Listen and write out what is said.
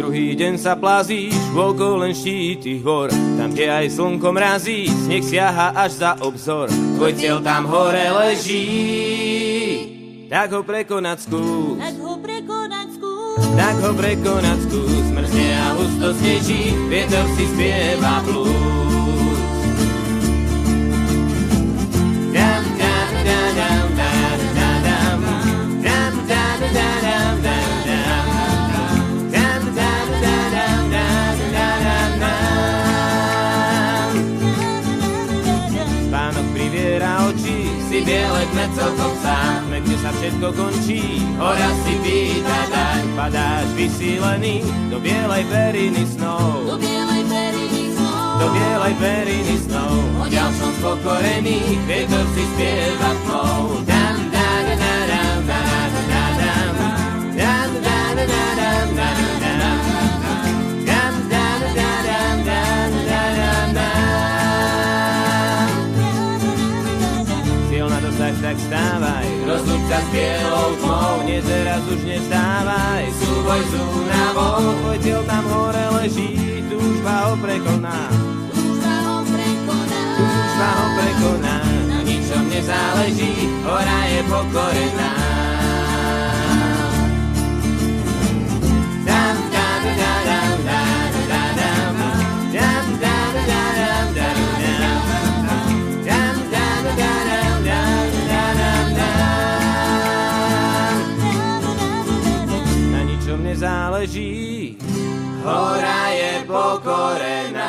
Druhý deň sa plazíš, okolo len štíty hor. Tam, kde aj slnko mrazí, sneh siaha až za obzor. Tvoj cieľ tam hore leží, tak ho prekonať skús. Tak ho prekonať skús. Mrzne a husto sneží, vietor si spieva blues. Biele sme celkom sám, kde sa všetko končí, hora si pýta daň. Padáš vysílený do bielej periny snov, do bielej periny snov. Odtiaľ som spokorený, vietor si spieva tmou. Dam, dam, dam, dam, dam, dam, dam, dam, dam, dam, dam, dam. Tak stávaj, rozlúč sa s bielou tmou, nie teraz už nevstávaj, súboj s únavou, tvoj cieľ tam hore leží, túžba ho prekoná, na ničom nezáleží, hora je pokorená. Dam, dam, dam, dam, dam, dam, dam, dam, dam, dam, dam, nezáleží, hora je pokorená.